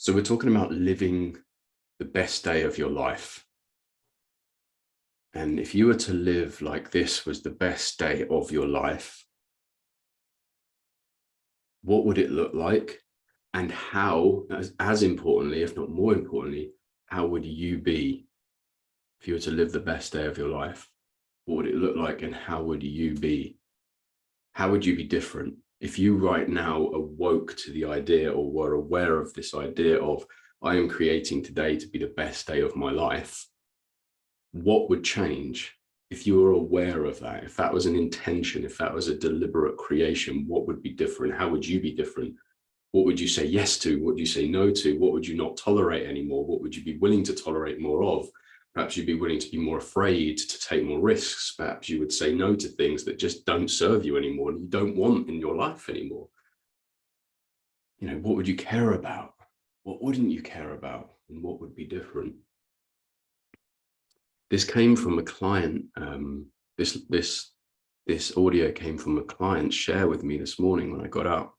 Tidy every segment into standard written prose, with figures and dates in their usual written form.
So we're talking about living the best day of your life. And if you were to live like this was the best day of your life, what would it look like? And how, as importantly, if not more importantly, how would you be if you were to live the best day of your life? What would it look like and how would you be? How would you be different? If you right now awoke to the idea or were aware of this idea of, I am creating today to be the best day of my life, what would change? If you were aware of that, if that was an intention, if that was a deliberate creation, what would be different? How would you be different? What would you say yes to? What would you say no to? What would you not tolerate anymore? What would you be willing to tolerate more of? Perhaps you'd be willing to be more afraid to take more risks. Perhaps you would say no to things that just don't serve you anymore and you don't want in your life anymore. What would you care about? What wouldn't you care about? And what would be different? This came from a client. This audio came from a client share with me this morning when I got up.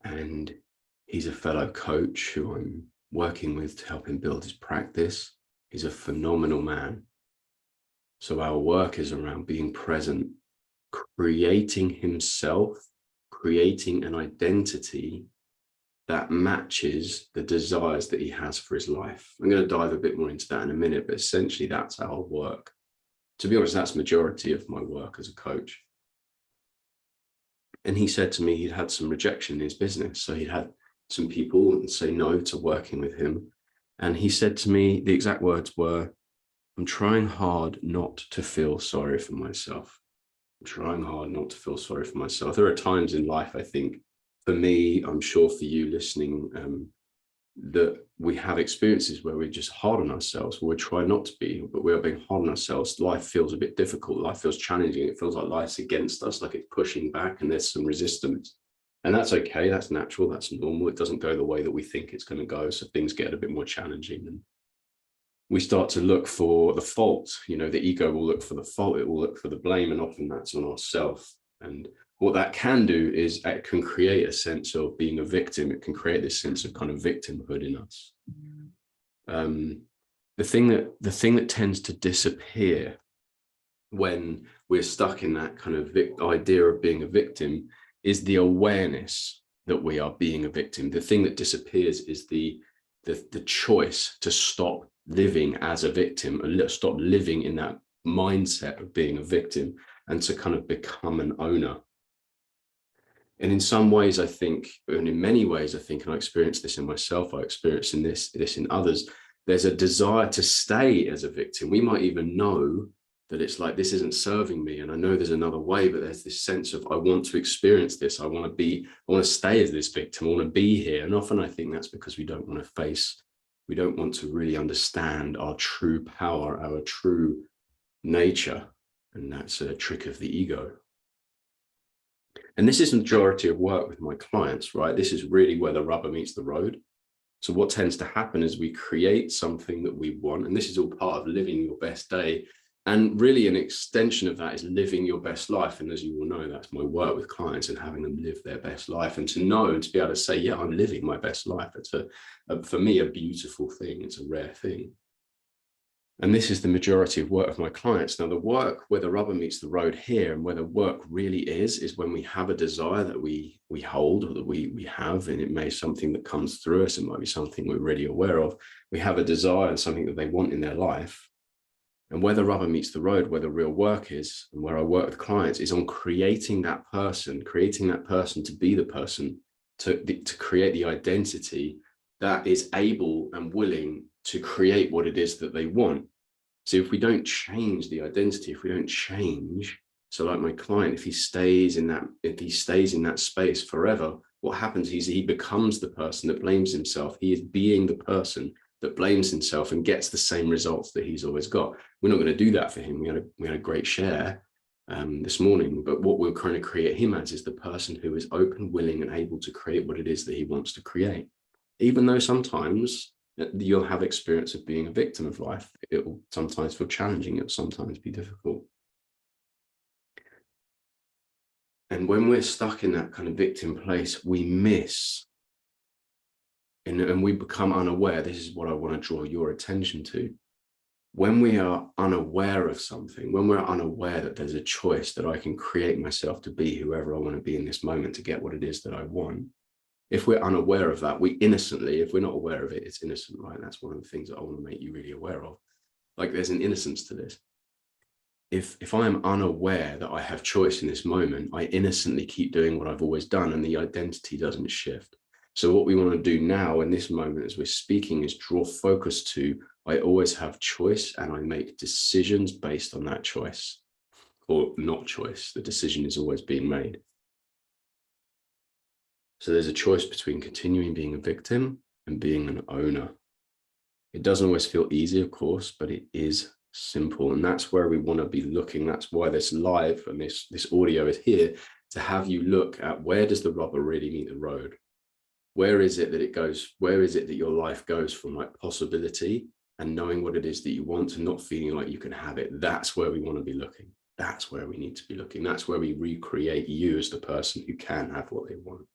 And he's a fellow coach who I'm working with to help him build his practice. He's a phenomenal man. So our work is around being present, creating himself, creating an identity that matches the desires that he has for his life. I'm going to dive a bit more into that in a minute, but essentially that's our work. To be honest, that's the majority of my work as a coach. And he said to me he'd had some rejection in his business. So he'd had some people say no to working with him. And he said to me, the exact words were, I'm trying hard not to feel sorry for myself. I'm trying hard not to feel sorry for myself. There are times in life, I think, for me, I'm sure for you listening, that we have experiences where we're just hard on ourselves, where we try not to be, but we are being hard on ourselves. Life feels a bit difficult. Life feels challenging. It feels like life's against us, like it's pushing back and there's some resistance. And that's okay. That's natural. That's normal. It doesn't go the way that we think it's going to go. So things get a bit more challenging and we start to look for the fault. The ego will look for the fault. It will look for the blame. And often that's on ourselves. And what that can do is it can create a sense of being a victim. It can create this sense of kind of victimhood in us. The thing that tends to disappear when we're stuck in that kind of idea of being a victim is the awareness that we are being a victim. The thing that disappears is the choice to stop living as a victim and stop living in that mindset of being a victim and to kind of become an owner. And in some ways, I think, and in many ways, I think, and I experienced this in myself, I experienced this in others, there's a desire to stay as a victim. We might even know that it's like, this isn't serving me. And I know there's another way, but there's this sense of, I want to experience this. I want to stay as this victim. I want to be here. And often I think that's because we don't want to really understand our true power, our true nature. And that's a trick of the ego. And this is the majority of work with my clients, right? This is really where the rubber meets the road. So what tends to happen is we create something that we want, and this is all part of living your best day. And really an extension of that is living your best life. And as you all know, that's my work with clients and having them live their best life and to know and to be able to say, yeah, I'm living my best life. It's for me, a beautiful thing. It's a rare thing. And this is the majority of work of my clients. Now, the work where the rubber meets the road here and where the work really is when we have a desire that we hold or that we have, and it may be something that comes through us. It might be something we're really aware of. We have a desire and something that they want in their life. And where the rubber meets the road, where the real work is, and where I work with clients is on creating that person to be the person, to create the identity that is able and willing to create what it is that they want. So if we don't change the identity, if we don't change, so like my client, if he stays in that space forever, what happens is he becomes the person that blames himself. He is being the person that blames himself and gets the same results that he's always got. We're not going to do that for him. We had a great share this morning, but what we're trying to create him as is the person who is open, willing, and able to create what it is that he wants to create. Even though sometimes you'll have experience of being a victim of life. It will sometimes feel challenging. It will sometimes be difficult. And when we're stuck in that kind of victim place, we miss and we become unaware. This is what I want to draw your attention to. When we are unaware of something, when we're unaware that there's a choice that I can create myself to be whoever I want to be in this moment to get what it is that I want. If we're unaware of that, we innocently, if we're not aware of it, it's innocent, right? That's one of the things that I want to make you really aware of. Like, there's an innocence to this. If I am unaware that I have choice in this moment, I innocently keep doing what I've always done, and the identity doesn't shift. So what we want to do now in this moment as we're speaking is draw focus to, I always have choice, and I make decisions based on that choice, or not choice. The decision is always being made. So there's a choice between continuing being a victim and being an owner. It doesn't always feel easy, of course, but it is simple. And that's where we want to be looking. That's why this live and this audio is here, to have you look at, where does the rubber really meet the road? Where is it that it goes? Where is it that your life goes from like possibility and knowing what it is that you want to not feeling like you can have it? That's where we want to be looking. That's where we need to be looking. That's where we recreate you as the person who can have what they want.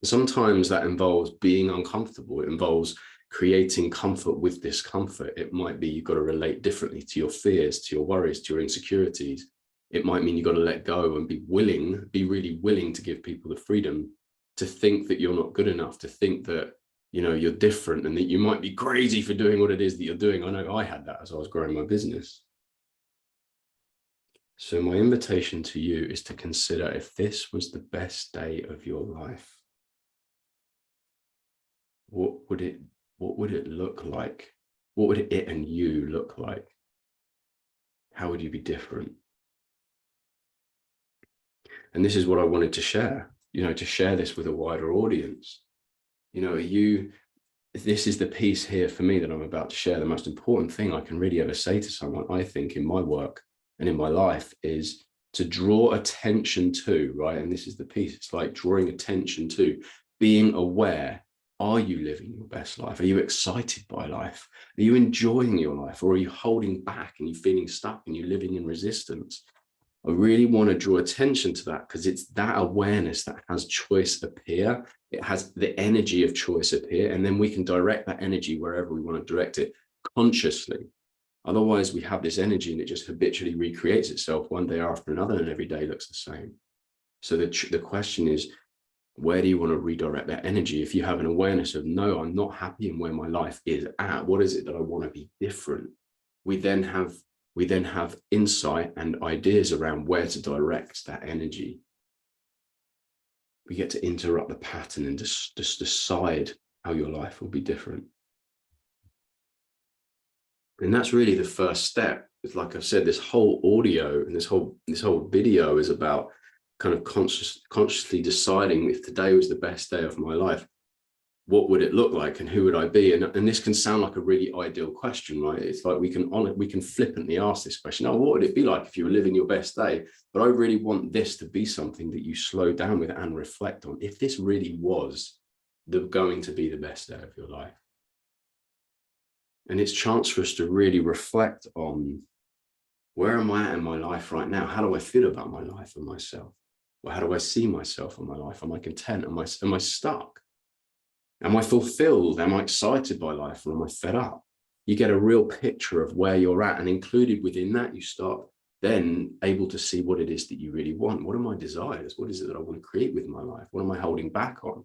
Sometimes that involves being uncomfortable. It involves creating comfort with discomfort. It might be you've got to relate differently to your fears, to your worries, to your insecurities. It might mean you've got to let go and be really willing to give people the freedom to think that you're not good enough, to think that, you know, you're different and that you might be crazy for doing what it is that you're doing. I know I had that as I was growing my business. So my invitation to you is to consider, if this was the best day of your life, what would it look like? What would it and you look like? How would you be different? And this is what I wanted to share, you know, to share this with a wider audience. You know, this is the piece here for me that I'm about to share. The most important thing I can really ever say to someone, I think, in my work and in my life, is to draw attention to, right? And this is the piece. It's like drawing attention to, being aware. Are you living your best life? Are you excited by life? Are you enjoying your life? Or are you holding back and you're feeling stuck and you're living in resistance? I really want to draw attention to that, because it's that awareness that has choice appear. It has the energy of choice appear, and then we can direct that energy wherever we want to direct it consciously. Otherwise, we have this energy and it just habitually recreates itself one day after another, and every day looks the same. So the question is, where do you want to redirect that energy? If you have an awareness of, no, I'm not happy in where my life is at, what is it that I want to be different? We then have insight and ideas around where to direct that energy. We get to interrupt the pattern and just decide how your life will be different. And that's really the first step. It's like I've said, this whole audio and this whole video is about kind of consciously deciding, if today was the best day of my life, what would it look like and who would I be? And this can sound like a really ideal question, right? It's like we can flippantly ask this question, oh, what would it be like if you were living your best day? But I really want this to be something that you slow down with and reflect on. If this really was going to be the best day of your life. And it's a chance for us to really reflect on, where am I at in my life right now? How do I feel about my life and myself? Or how do I see myself and my life? Am I content? Am I stuck? Am I fulfilled? Am I excited by life, or am I fed up? You get a real picture of where you're at, and included within that, you start then able to see what it is that you really want. What are my desires? What is it that I want to create with my life? What am I holding back on?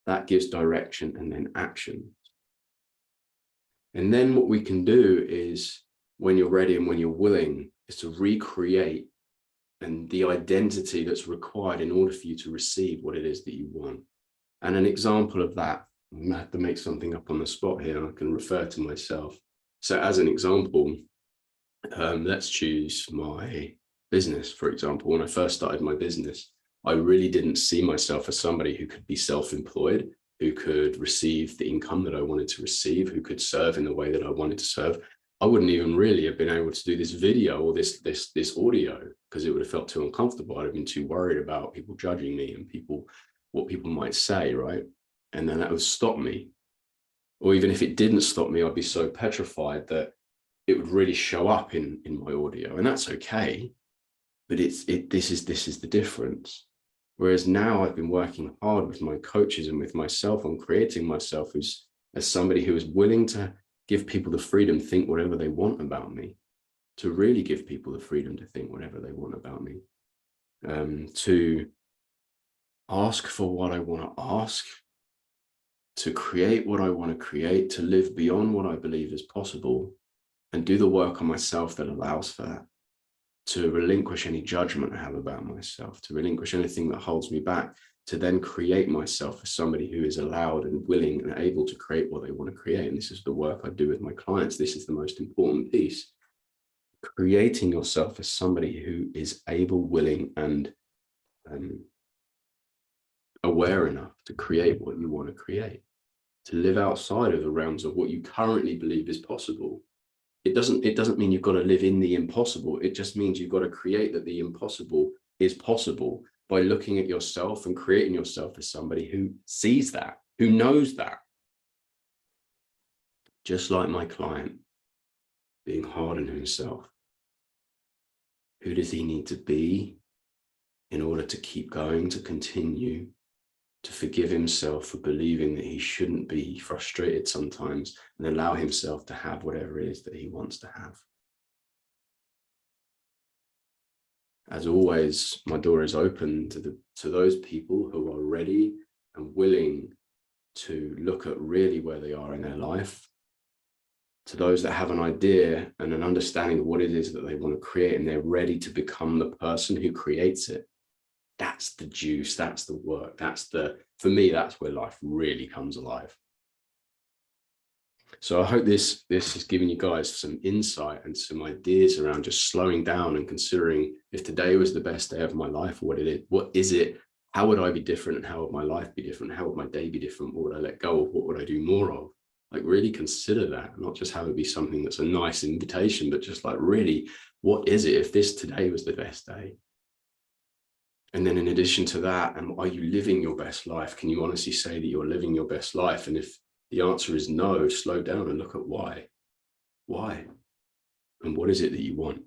That gives direction and then action. And then what we can do is, when you're ready and when you're willing, is to recreate and the identity that's required in order for you to receive what it is that you want. And an example of that, I have to make something up on the spot here, and I can refer to myself. So as an example, let's choose my business, for example. When I first started my business, I really didn't see myself as somebody who could be self-employed, who could receive the income that I wanted to receive, who could serve in the way that I wanted to serve. I wouldn't even really have been able to do this video or this audio, because it would have felt too uncomfortable. I'd have been too worried about people judging me and what people might say, right? And then that would stop me. Or even if it didn't stop me, I'd be so petrified that it would really show up in my audio. And that's okay. But this is the difference. Whereas now I've been working hard with my coaches and with myself on creating myself as somebody who is willing to give people the freedom, think whatever they want about me, to really give people the freedom to think whatever they want about me, to ask for what I want to ask, to create what I want to create, to live beyond what I believe is possible, and do the work on myself that allows for that, to relinquish any judgment I have about myself, to relinquish anything that holds me back, to then create myself as somebody who is allowed and willing and able to create what they want to create. And this is the work I do with my clients. This is the most important piece. Creating yourself as somebody who is able, willing, and aware enough to create what you want to create, to live outside of the realms of what you currently believe is possible. It doesn't mean you've got to live in the impossible. It just means you've got to create that the impossible is possible by looking at yourself and creating yourself as somebody who sees that, who knows that. Just like my client being hard on himself. Who does he need to be in order to keep going, to continue, to forgive himself for believing that he shouldn't be frustrated sometimes, and allow himself to have whatever it is that he wants to have? As always, my door is open to those people who are ready and willing to look at really where they are in their life, to those that have an idea and an understanding of what it is that they want to create, and they're ready to become the person who creates it. That's the juice, that's the work, for me, that's where life really comes alive. So I hope this has given you guys some insight and some ideas around just slowing down and considering, if today was the best day of my life, what is it? How would I be different, and how would my life be different? How would my day be different? What would I let go of? What would I do more of? Like, really consider that, not just have it be something that's a nice invitation, but just like, really, what is it if this today was the best day? And then in addition to that, are you living your best life? Can you honestly say that you're living your best life? And if the answer is no, slow down and look at why. Why? And what is it that you want?